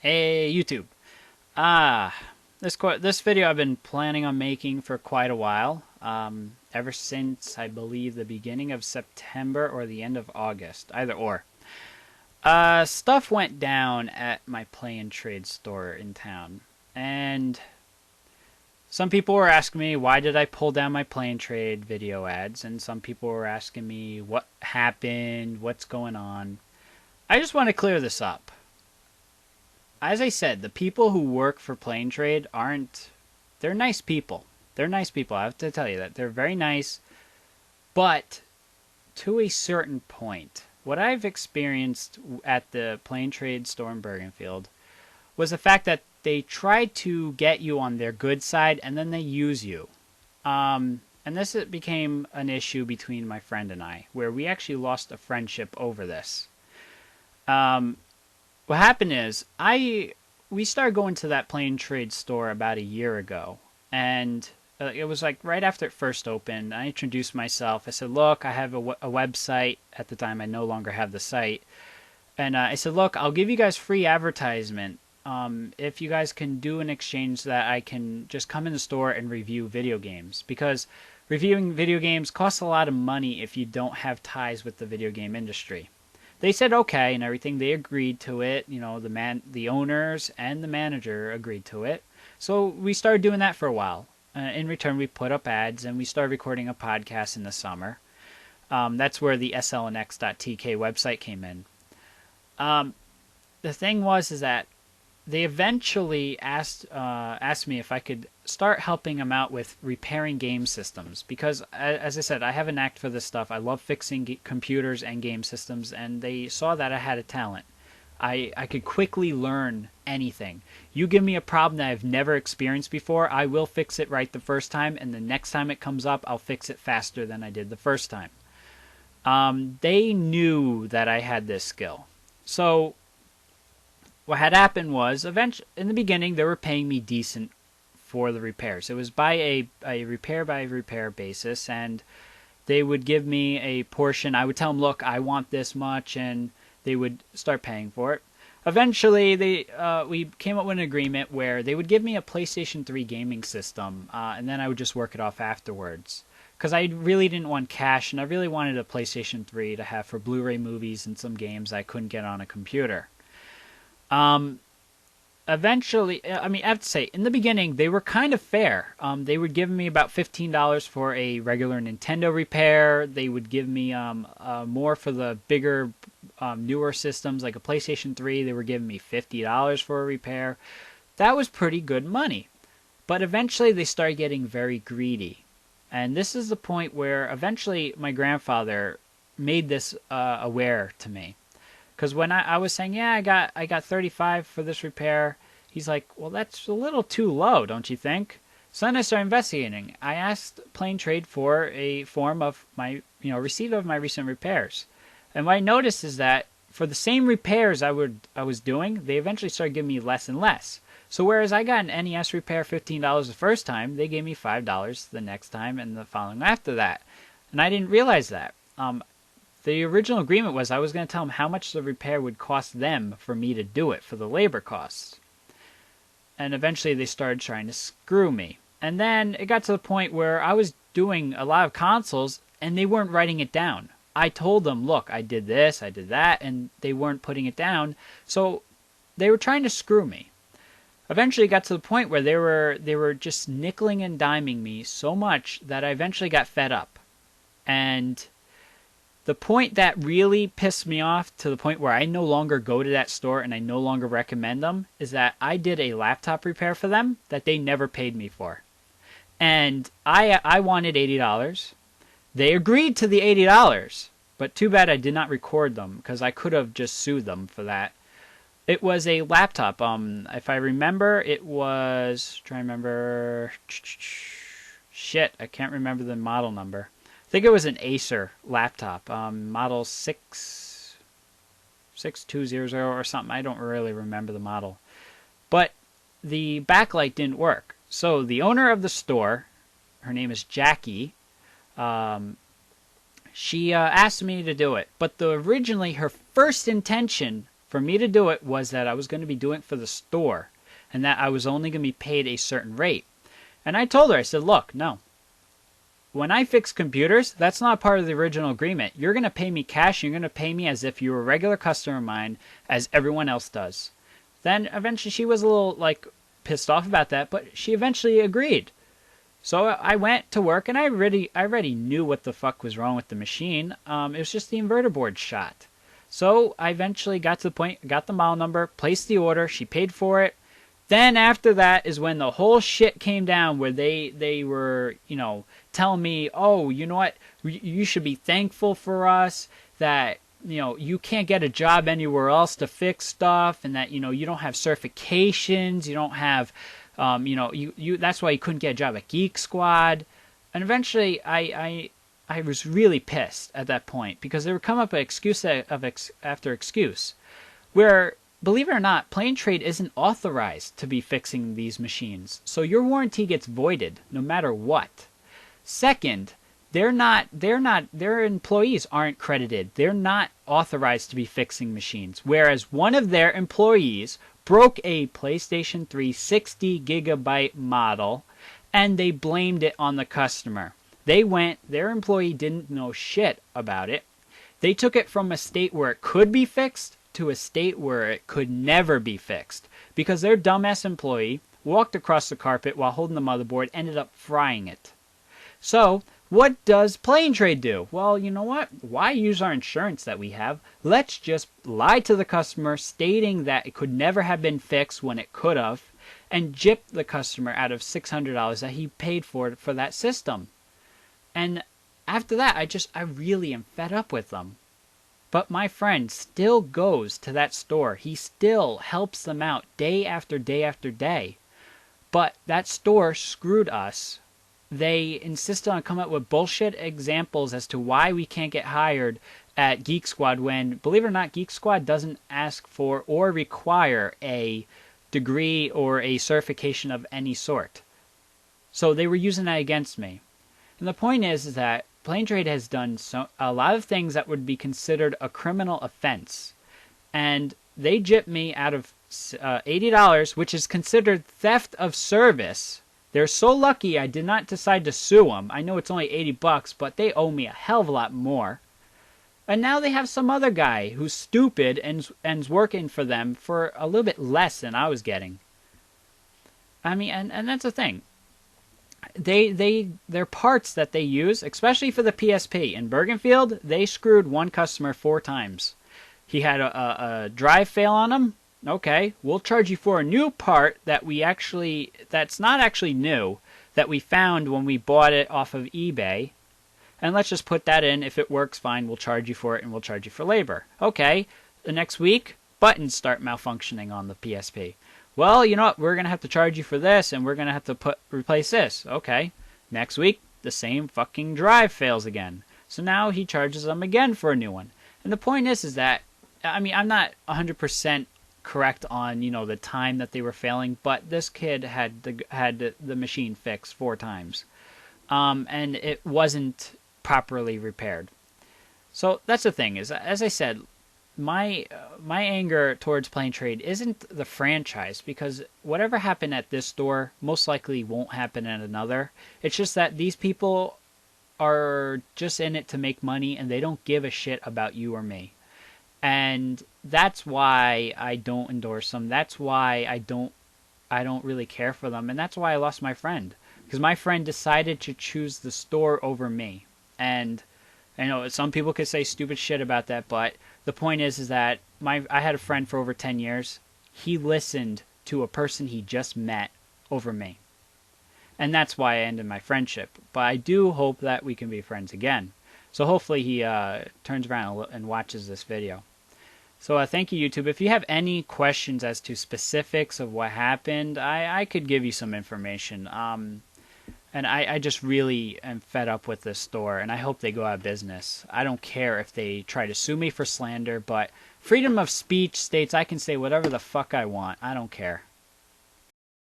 Hey, YouTube. Ah, this video I've been planning on making for quite a while. Ever since I believe the beginning of September or the end of August, either or. Stuff went down at my play and trade store in town, and some people were asking me why did I pull down my play and trade video ads, and some people were asking me what happened, what's going on. I just want to clear this up. As I said, the people who work for PlayNTrade aren't. They're nice people. They're nice people. I have to tell you that. They're very nice, but to a certain point. What I've experienced at the PlayNTrade store in Bergenfield was the fact that they try to get you on their good side and then they use you. And this became an issue between my friend and I, where we actually lost a friendship over this. What happened is we started going to that PlayNTrade store about a year ago, and it was like right after it first opened. I introduced myself. I said, "Look, I have a website." At the time, I no longer have the site, and I said, "Look, I'll give you guys free advertisement if you guys can do an exchange that I can just come in the store and review video games, because reviewing video games costs a lot of money if you don't have ties with the video game industry." They said okay and everything. They agreed to it. You know, the owners and the manager agreed to it. So we started doing that for a while. In return, we put up ads and we started recording a podcast in the summer. That's where the slnx.tk website came in. The thing is that they eventually asked me if I could start helping them out with repairing game systems, because, as I said, I have a knack for this stuff. I love fixing computers and game systems, and they saw that I had a talent. I could quickly learn anything. You give me a problem that I've never experienced before, I will fix it right the first time, and the next time it comes up, I'll fix it faster than I did the first time. They knew that I had this skill. So what had happened was, eventually, in the beginning, they were paying me decent for the repairs. It was by a repair by repair basis, and they would give me a portion. I would tell them, "Look, I want this much," and they would start paying for it. Eventually, we came up with an agreement where they would give me a PlayStation 3 gaming system, and then I would just work it off afterwards. Because I really didn't want cash, and I really wanted a PlayStation 3 to have for Blu-ray movies and some games I couldn't get on a computer. Eventually, I mean, I have to say, in the beginning, they were kind of fair. They would give me about $15 for a regular Nintendo repair. They would give me more for the bigger, newer systems, like a PlayStation 3. They were giving me $50 for a repair. That was pretty good money. But eventually, they started getting very greedy. And this is the point where eventually my grandfather made this aware to me. Because when I was saying, yeah, I got 35 for this repair, he's like, well, that's a little too low, don't you think? So then I started investigating. I asked PlayNTrade for a form of my, receipt of my recent repairs. And what I noticed is that for the same repairs I was doing, they eventually started giving me less and less. So whereas I got an NES repair $15 the first time, they gave me $5 the next time and the following after that. And I didn't realize that. The original agreement was I was going to tell them how much the repair would cost them for me to do it, for the labor costs. And eventually they started trying to screw me. And then it got to the point where I was doing a lot of consoles and they weren't writing it down. I told them, look, I did this, I did that, and they weren't putting it down. So they were trying to screw me. Eventually it got to the point where they were just nickeling and diming me so much that I eventually got fed up. And the point that really pissed me off, to the point where I no longer go to that store and I no longer recommend them, is that I did a laptop repair for them that they never paid me for. And I wanted $80. They agreed to the $80, but too bad I did not record them, because I could have just sued them for that. It was a laptop. If I remember, it was... Try to remember... Shit, I can't remember the model number. I think it was an Acer laptop, model 6200 or something. I don't really remember the model. But the backlight didn't work. So the owner of the store, her name is Jackie, she asked me to do it. But originally her first intention for me to do it was that I was going to be doing it for the store and that I was only going to be paid a certain rate. And I told her, I said, look, no. When I fix computers, that's not part of the original agreement. You're going to pay me cash. You're going to pay me as if you were a regular customer of mine, as everyone else does. Then eventually she was a little pissed off about that, but she eventually agreed. So I went to work, and I already knew what the fuck was wrong with the machine. It was just the inverter board shot. So I eventually got to the point, got the model number, placed the order. She paid for it. Then after that is when the whole shit came down, where they were, telling me, oh, you know what, you should be thankful for us that, you can't get a job anywhere else to fix stuff, and that, you don't have certifications, you don't have, that's why you couldn't get a job at Geek Squad. And eventually I was really pissed at that point, because they were coming up with excuse after excuse, where, believe it or not, PlayNTrade isn't authorized to be fixing these machines, so your warranty gets voided no matter what. Second, their employees aren't credited. They're not authorized to be fixing machines. Whereas one of their employees broke a PlayStation 3 60 gigabyte model, and they blamed it on the customer. Their employee didn't know shit about it. They took it from a state where it could be fixed to a state where it could never be fixed, because their dumbass employee walked across the carpet while holding the motherboard, ended up frying it. So, what does PlayNTrade do? Well, you know what? Why use our insurance that we have? Let's just lie to the customer, stating that it could never have been fixed when it could have, and gyp the customer out of $600 that he paid for that system. And after that, I really am fed up with them. But my friend still goes to that store. He still helps them out day after day after day. But that store screwed us. They insisted on coming up with bullshit examples as to why we can't get hired at Geek Squad, when, believe it or not, Geek Squad doesn't ask for or require a degree or a certification of any sort. So they were using that against me. And the point is that PlayNTrade has done a lot of things that would be considered a criminal offense. And they gypped me out of $80, which is considered theft of service. They're so lucky I did not decide to sue them. I know it's only $80, but they owe me a hell of a lot more. And now they have some other guy who's stupid and's working for them for a little bit less than I was getting. I mean, and that's the thing. Their parts that they use, especially for the PSP in Bergenfield, they screwed one customer 4 times. He had a drive fail on him. Okay, we'll charge you for a new part that's not actually new, that we found when we bought it off of eBay. And let's just put that in. If it works fine, we'll charge you for it, and we'll charge you for labor. Okay, the next week, buttons start malfunctioning on the PSP. Well, you know what? We're going to have to charge you for this, and we're going to have to replace this. Okay, next week, the same fucking drive fails again. So now he charges them again for a new one. And the point is that, I mean, I'm not 100% correct on, the time that they were failing, but this kid had the machine fixed 4 times. And it wasn't properly repaired. So that's the thing, is, as I said, my anger towards PlayNTrade isn't the franchise, because whatever happened at this store most likely won't happen at another. It's just that these people are just in it to make money, and they don't give a shit about you or me. And that's why I don't endorse them. That's why I don't really care for them. And that's why I lost my friend, because my friend decided to choose the store over me. And I know some people could say stupid shit about that, but the point is that I had a friend for over 10 years. He listened to a person he just met over me. And that's why I ended my friendship. But I do hope that we can be friends again. So hopefully he turns around and watches this video. So thank you, YouTube. If you have any questions as to specifics of what happened, I could give you some information. And I just really am fed up with this store, and I hope they go out of business. I don't care if they try to sue me for slander, but freedom of speech states I can say whatever the fuck I want. I don't care.